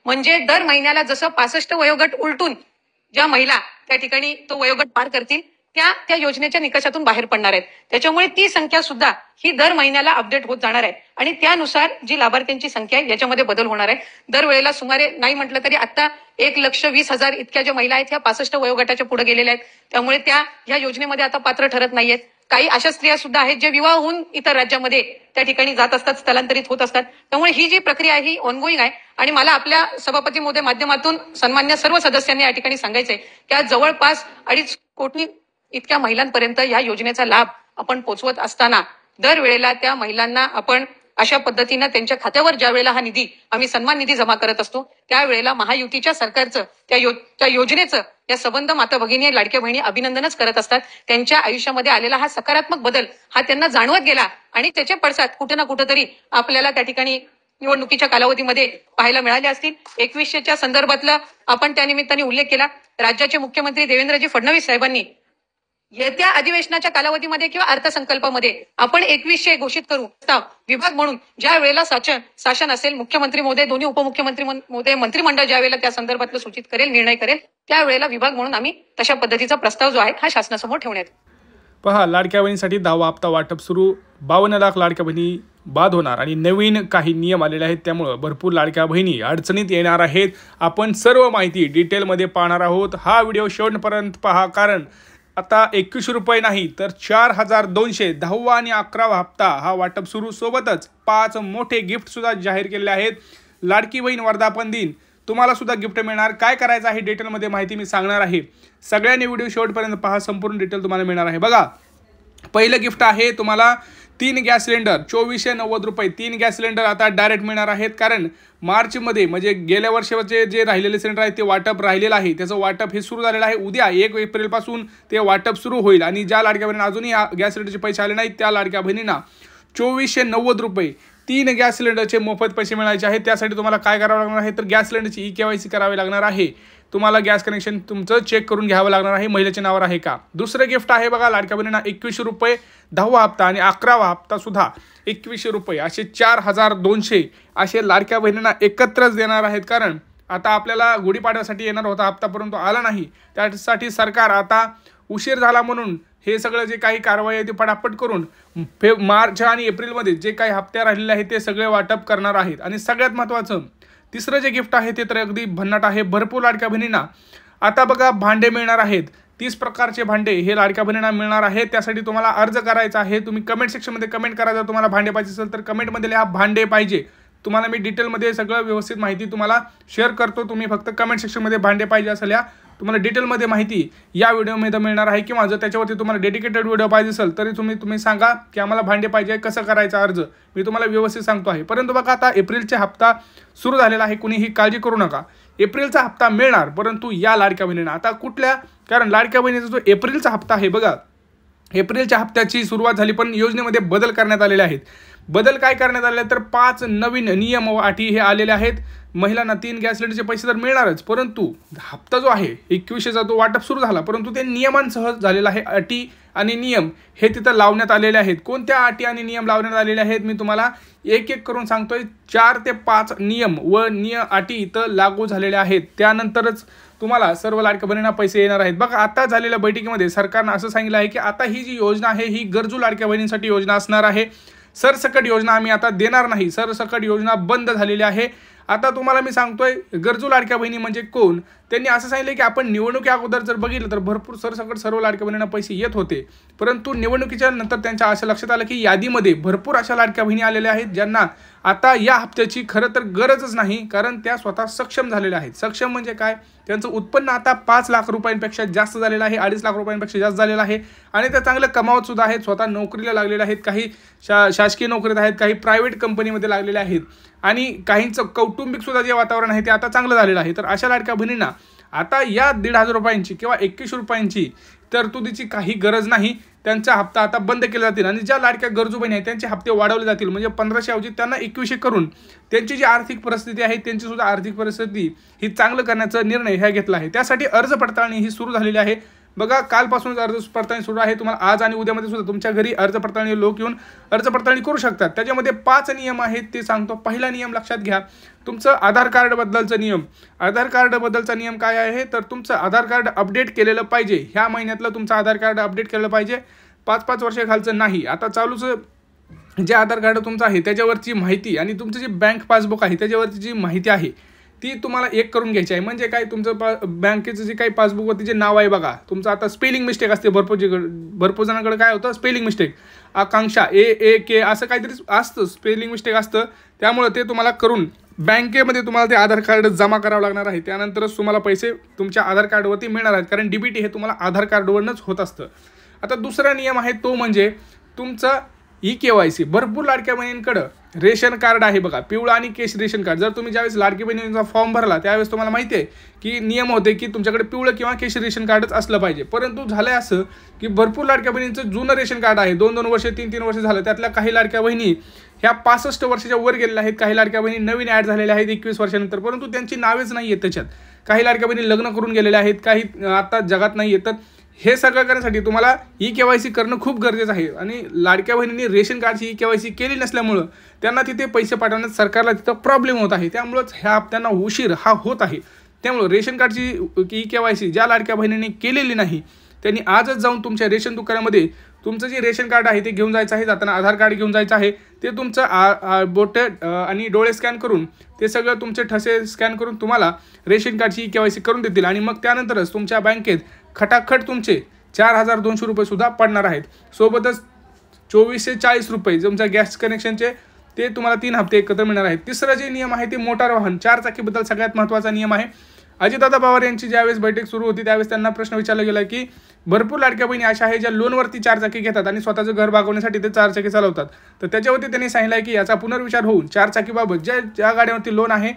म्हणजे दर महिन्याला जसं 65 वयोगट उलटून ज्या महिला त्या ठिकाणी तो वयोगट पार करतील त्या योजनेच्या निकषातून बाहेर पडणार आहेत. त्याच्यामुळे ती संख्या सुद्धा ही दर महिन्याला अपडेट होत जाणार आहे आणि त्यानुसार जी लाभार्थ्यांची संख्या आहे याच्यामध्ये बदल होणार आहे. दरवेळेला सुमारे नाही म्हटलं तरी आता 1,20,000 इतक्या ज्या महिला आहेत ह्या 65 वयोगटाच्या पुढे गेलेल्या आहेत. त्यामुळे त्या ह्या योजनेमध्ये आता पात्र ठरत नाहीयेत. काही अशा स्त्रिया सुद्धा आहेत जे विवाह होऊन इतर राज्यामध्ये त्या ठिकाणी जात असतात, स्थलांतरित होत असतात. त्यामुळे ही जी प्रक्रिया आहे ही ऑनगोईंग आहे आणि मला आपल्या सभापती महोदय माध्यमातून सन्मान्य सर्व सदस्यांनी या ठिकाणी सांगायचंय की आज जवळपास 2.5 कोटी इतक्या महिलांपर्यंत या योजनेचा लाभ आपण पोहोचवत असताना दरवेळेला त्या महिलांना आपण अशा पद्धतीनं त्यांच्या खात्यावर ज्या वेळेला हा निधी आम्ही सन्मान निधी जमा करत असतो त्यावेळेला महायुतीच्या सरकारचं त्या योजनेचं या संबंध माता भगिनी लाडक्या बहिणी अभिनंदनच करत असतात. त्यांच्या आयुष्यामध्ये आलेला हा सकारात्मक बदल हा त्यांना जाणवत गेला आणि त्याचे पडसाद कुठे ना कुठेतरी आपल्याला त्या ठिकाणी निवडणुकीच्या कालावधीमध्ये पाहायला मिळाले असतील. 2100च्या संदर्भातला आपण त्या निमित्ताने उल्लेख केला. राज्याचे मुख्यमंत्री देवेंद्रजी फडणवीस साहेबांनी येत्या अधिवेशनाच्या कालावधीमध्ये किंवा अर्थसंकल्पामध्ये आपण 2100 घोषित करू विभाग म्हणून ज्या वेळेला शासन असेल, मुख्यमंत्री महोदय, दोन्ही उपमुख्यमंत्री महोदय, मंत्रिमंडळ ज्या वेळेला त्या संदर्भातलं सूचित करेल, निर्णय करेल, त्यावेळेला विभाग म्हणून आम्ही तशा पद्धतीचा प्रस्ताव जो आहे हा शासनासमोर ठेवण्यात. पहा, लाडक्या बहिणीसाठी 10वा हप्ता वाटप सुरू. 52 लाख लाडक्या बहिणी बाद होणार आणि नवीन काही नियम आलेले आहेत त्यामुळे भरपूर लाडक्या बहिणी अडचणीत येणार आहेत. आपण सर्व माहिती डिटेलमध्ये पाहणार आहोत. हा व्हिडिओ शेवटपर्यंत पहा, कारण आता 21 रुपये नाही तर 4,200 10वा आणि 11वा हप्ता हा वाटप सुरू. सोबतच 5 मोठे गिफ्ट सुद्धा जाहीर केलेले आहेत. लाडकी बहीण वर्धापन दिन तुम्हाला सुद्धा गिफ्ट मिळणार. काय करायचं आहे डिटेलमध्ये माहिती मी सांगणार आहे. सगळ्यांनी व्हिडिओ शेवटपर्यंत पहा, संपूर्ण डिटेल तुम्हाला मिळणार आहे. बघा, पहिलं गिफ्ट आहे तुम्हाला 3 गॅस सिलेंडर 2,490 रुपये. 3 गॅस सिलेंडर आता डायरेक्ट मिळणार आहेत, कारण मार्चमध्ये म्हणजे गेल्या वर्षाचे जे राहिलेले सिलेंडर आहेत ते वाटप राहिलेलं आहे. त्याचं वाटप हे सुरू झालेलं आहे. उद्या 1 एप्रिलपासून ते वाटप सुरू होईल आणि ज्या लाडक्या बहिणींना अजूनही गॅस सिलेंडरचे पैसे आले नाहीत त्या लाडक्या बहिणींना 2,490 रुपये 3 गॅस सिलेंडरचे मोफत पैसे मिळायचे आहेत. त्यासाठी तुम्हाला काय करावं लागणार आहे तर गॅस सिलेंडरची KYC करावी लागणार आहे. तुम्हाला गॅस कनेक्शन तुमचं चेक करून घ्यावं लागणार आहे, महिलेच्या नावावर आहे का. दुसरं गिफ्ट आहे बघा, लाडक्या बहिणींना 21 रुपये 10वा हप्ता आणि 11वा हप्ता सुद्धा 21 रुपये असे 4,200 असे लाडक्या बहिणींना एकत्रच देणार आहेत. कारण आता आपल्याला गुढीपाडव्यासाठी येणार होता हप्ता परंतु आला नाही. त्यासाठी सरकार आता उशीर झाला म्हणून हे सगळं जे काही कारवाई आहे ते पटापट करून मार्च आणि एप्रिलमध्ये जे काही हप्ते राहिलेले आहेत ते सगळे वाटप करणार आहेत. आणि सगळ्यात महत्त्वाचं तिसरं जे गिफ्ट आहे ते तर अगदी भन्नाट आहे. भरपूर लाडक्या बहिणींना आता बघा भांडे मिळणार आहेत. 30 प्रकारचे भांडे हे लाडक्या बहिणींना मिळणार आहेत. त्यासाठी तुम्हाला अर्ज करायचा आहे. तुम्ही कमेंट सेक्शनमध्ये कमेंट करा. जर तुम्हाला भांडे पाहिजे असेल तर कमेंटमध्ये लिहा भांडे पाहिजे. तुम्हाला मी डिटेलमध्ये सगळं व्यवस्थित माहिती तुम्हाला शेअर करतो. तुम्ही फक्त कमेंट सेक्शनमध्ये भांडे पाहिजे असेल या तुम्हाला डिटेलमध्ये माहिती या व्हिडिओमध्ये मिळणार आहे. किंवा जर त्याच्यावरती तुम्हाला डेडिकेटेड व्हिडिओ पाहिजे असेल तरी तुम्ही सांगा की आम्हाला भांडे पाहिजे, कसं करायचा अर्ज मी तुम्हाला व्यवस्थित सांगतो आहे. परंतु बघा, आता एप्रिलचा हप्ता सुरू झालेला आहे. कुणीही काळजी करू नका, एप्रिलचा हप्ता मिळणार. परंतु या लाडक्या बहिणींना आता कुठल्या, कारण लाडक्या बहिणीचा जो एप्रिलचा हप्ता आहे बघा, एप्रिलच्या हप्त्याची सुरुवात झाली पण योजनेमध्ये बदल करण्यात आलेले आहेत. बदल काय करण्यात आले तर 5 नवीन नियम व अटी हे आलेले आहेत. महिलांना 3 गॅस सिलेंडरचे पैसे तर मिळणारच, परंतु हप्ता जो आहे 2100चा तो वाटप सुरू झाला परंतु ते नियमांसह झालेला आहे. अटी आणि नियम हे तिथं लावण्यात आलेले आहेत. कोणत्या अटी आणि नियम लावण्यात आलेले आहेत मी तुम्हाला एक एक करून सांगतोय. 4 ते 5 नियम व अटी इथं लागू झालेल्या आहेत. त्यानंतरच तुम्हाला सर्व लाडक्या बहिणींना पैसे येणार आहेत. बघा, आता झालेल्या बैठकीमध्ये सरकारनं असं सांगितलं आहे की आता ही जी योजना आहे ही गरजू लाडक्या बहिणींसाठी योजना असणार आहे. सरसकट योजना आम्ही आता देणार नाही. सरसकट योजना बंद झालेली आहे. आता तुम्हाला मी सांगतोय गरजू लाडक्या बहिणी म्हणजे कोण. त्यांनी असं सांगितलं की आपण निवडणुकी अगोदर जर बघितलं तर भरपूर सरसकट सर्व लाडक्या बहिणींना पैसे येत होते, परंतु निवडणुकीच्या नंतर त्यांच्या असं लक्षात आलं की यादीमध्ये भरपूर अशा लाडक्या बहिणी आलेल्या आहेत ज्यांना आता या हप्त्याची खरं तर गरजच नाही, कारण त्या स्वतः सक्षम झालेल्या आहेत. सक्षम म्हणजे काय, त्यांचं उत्पन्न आता 5 लाख रुपयांपेक्षा जास्त झालेलं आहे, 2.5 लाख रुपयांपेक्षा जास्त झालेलं आहे आणि ते चांगलं कमावत सुद्धा आहेत. स्वतः नोकरीला लागलेले आहेत, काही शासकीय नोकरीत आहेत, काही प्रायव्हेट कंपनीमध्ये लागलेले आहेत आणि काहींचं कौटुंबिक सुद्धा जे वातावरण आहे ते आता चांगलं झालेलं आहे. तर अशा लाडक्या बहिणींना आता या 1,500 रुपयांची किंवा 21 रुपयांची तरतुदीची काही गरज नाही. त्यांचा हप्ता आता बंद केला जातील आणि ज्या लाडक्या गरजू बहिणी आहेत त्यांचे हप्ते वाढवले जातील. म्हणजे 1500 ऐवजी त्यांना 2100 करून त्यांची जी आर्थिक परिस्थिती आहे त्यांची सुद्धा आर्थिक परिस्थिती ही चांगलं करण्याचा निर्णय ह्या घेतला आहे. त्यासाठी अर्ज पडताळणी ही सुरू झालेली आहे. बघा, कालपासूनच अर्ज पडताळणी सुरू आहे. तुम्हाला आज आणि उद्यामध्ये सुद्धा तुमच्या घरी अर्ज पडताळणी लोक येऊन अर्ज पडताळणी करू शकतात. त्याच्यामध्ये 5 नियम आहेत ते सांगतो. पहिला नियम लक्षात घ्या, तुमचं आधार कार्ड बद्दलचा नियम. आधार कार्ड बद्दलचा नियम काय आहे, तर तुमचं आधार कार्ड अपडेट केलेलं पाहिजे. ह्या महिन्यातलं तुमचं आधार कार्ड अपडेट केलं पाहिजे. 5-5 वर्षाखालचं नाही. आता चालूच जे आधार कार्ड तुमचं आहे त्याच्यावरची माहिती आणि तुमचं जे बँक पासबुक आहे त्याच्यावरची जी माहिती आहे ती तुम्हाला एक करून घ्यायची आहे. म्हणजे काय, तुमचं बँकेचं जे काही पासबुकवरती जे नाव आहे बघा, तुमचं आता स्पेलिंग मिस्टेक असते. भरपूर जणांकडे काय होतं, स्पेलिंग मिस्टेक, आकांक्षा A असं काहीतरी असतं, स्पेलिंग मिस्टेक असतं. त्यामुळे ते तुम्हाला करून बँकेमध्ये तुम्हाला ते आधार कार्ड जमा करावं लागणार आहे. त्यानंतरच तुम्हाला पैसे तुमच्या आधार कार्डवरती मिळणार आहेत, कारण DBT हे तुम्हाला आधार कार्डवरच होत असतं. आता दुसरा नियम आहे तो म्हणजे तुमचं EKYC. भरपूर लाडक्या बहिणींकडं रेशन कार्ड आहे बघा, पिवळा आणि केशरी रेशन कार्ड. जर तुम्ही ज्यावेळेस लाडकी बहिणींचा फॉर्म भरला त्यावेळेस तुम्हाला माहिती आहे की नियम होते की तुमच्याकडे पिवळं किंवा केशरी रेशन कार्डच असलं पाहिजे. परंतु झालं असं की भरपूर लाडक्या बहिणींचं जुनं रेशन कार्ड आहे, 2-2 वर्ष 3-3 वर्ष झालं. त्यातल्या काही लाडक्या बहिणी ह्या 65 वर्षाच्या वर गेलेल्या आहेत. काही लाडक्या बहिणी नवीन ॲड झालेल्या आहेत 21 वर्षानंतर, परंतु त्यांची नावेच नाही आहेत त्याच्यात. काही लाडक्या बहिणी लग्न करून गेलेल्या आहेत, काही आता जगात नाही आहेत. तर हे सगळं करण्यासाठी तुम्हाला EKYC करणं खूप गरजेचं आहे. आणि लाडक्या बहिणींनी रेशन कार्डची EKYC केली नसल्यामुळं त्यांना तिथे पैसे पाठवण्यात सरकारला तिथं प्रॉब्लेम होत आहे. त्यामुळंच ह्या हप्त्यांना उशीर हा होत आहे. त्यामुळं रेशन कार्डची EKYC ज्या लाडक्या बहिणींनी केलेली नाही त्यांनी आजच जाऊन तुमच्या रेशन दुकानामध्ये तुमचं जे रेशन कार्ड आहे ते घेऊन जायचं आहे. जाताना आधार कार्ड घेऊन जायचं आहे. ते तुमचं बोटे आणि डोळे स्कॅन करून ते सगळं तुमचे ठसे स्कॅन करून तुम्हाला रेशन कार्डची EKYC करून देतील. आणि मग त्यानंतरच तुमच्या बँकेत खटाखट तुमचे 4,200 रुपये सुद्धा पडणार आहेत. सोबतच 2440 रुपये तुमच्या गॅस कनेक्शनचे ते तुम्हाला 3 हप्ते एकत्र मिळणार आहेत. तिसरा जे नियम आहे ते मोटार वाहन 4 चाकीबद्दल सगळ्यात महत्त्वाचा नियम आहे. अजितदादा पवार यांची ज्यावेळेस बैठक सुरू होती त्यावेळेस त्यांना प्रश्न विचारला गेला की भरपूर लाडक्या बहिणी अशा आहे ज्या लोनवरती 4 चाकी घेतात आणि स्वतःचं घर भागवण्यासाठी ते 4 चाकी चालवतात. तर त्याच्यावरती त्यांनी सांगितलं आहे की याचा पुनर्विचार होऊन 4 चाकीबाबत ज्या गाड्यांवरती लोन आहे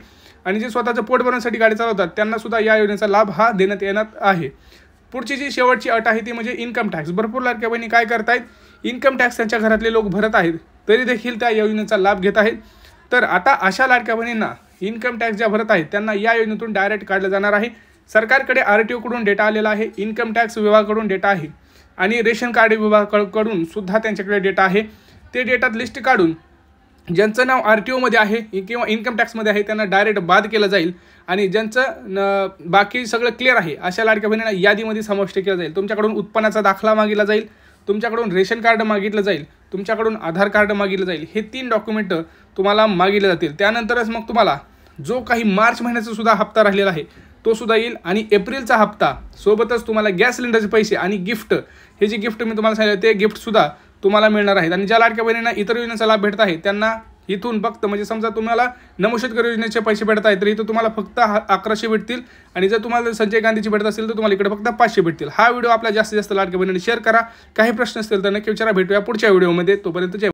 आणि जे स्वतःचं पोट भरण्यासाठी गाडी चालवतात त्यांना सुद्धा या योजनेचा लाभ हा देण्यात येणार आहे. पुढची जी शेवटची अट आहे ती म्हणजे इन्कम टॅक्स. भरपूर लाडक्या बहिणी काय करतायत, इन्कम टॅक्स त्यांच्या घरातले लोक भरत आहेत तरी देखील त्या योजनेचा लाभ घेत आहेत. तर आता अशा लाडक्या बहिणींना इन्कम टॅक्स ज्या भरत आहेत त्यांना या योजनेतून डायरेक्ट काढलं जाणार आहे. सरकारकडे RTO कडून डेटा आलेला आहे, इन्कम टॅक्स विभागाकडून डेटा आहे आणि रेशन कार्ड विभागाकडून सुद्धा त्यांच्याकडे डेटा आहे. ते डेटात लिस्ट काढून ज्यांचं नाव RTO मध्ये आहे किंवा इन्कम टॅक्समध्ये आहे त्यांना डायरेक्ट बाद केलं जाईल आणि ज्यांचं बाकी सगळं क्लिअर आहे अशा लाडक्या बहिणींना यादीमध्ये समाविष्ट केलं जाईल. तुमच्याकडून उत्पन्नाचा दाखला मागितला जाईल, तुमच्याकडून रेशन कार्ड मागितलं जाईल, तुमच्याकडून आधार कार्ड मागितलं जाईल. हे 3 डॉक्युमेंट तुम्हाला मागितले जातील. त्यानंतरच मग तुम्हाला जो काही मार्च महिन्याचा सुद्धा हप्ता राहिलेला आहे तो सुद्धा येईल आणि एप्रिलचा हप्ता सोबतच तुम्हाला गॅस सिलेंडरचे पैसे आणि गिफ्ट, हे जे गिफ्ट मी तुम्हाला सांगितलं ते गिफ्टसुद्धा तुम्हाला मिळणार आहेत. आणि ज्या लाडक्या बहिणींना इतर योजनेचा लाभ भेटत आहे त्यांना इथून फक्त म्हणजे समजा तुम्हाला नमोशेतकरी योजनेचे पैसे भेटत आहेत तर इथं तुम्हाला फक्त 1100 भेटतील आणि जर तुम्हाला संजय गांधीची भेटत असेल तर तुम्हाला इकडे फक्त 500 भेटतील. हा व्हिडिओ आपल्या जास्तीत जास्त लाडक्या बहिणींनी शेअर करा. काही प्रश्न असतील तर नक्की विचारा. भेटूया पुढच्या व्हिडिओमध्ये. तोपर्यंत जय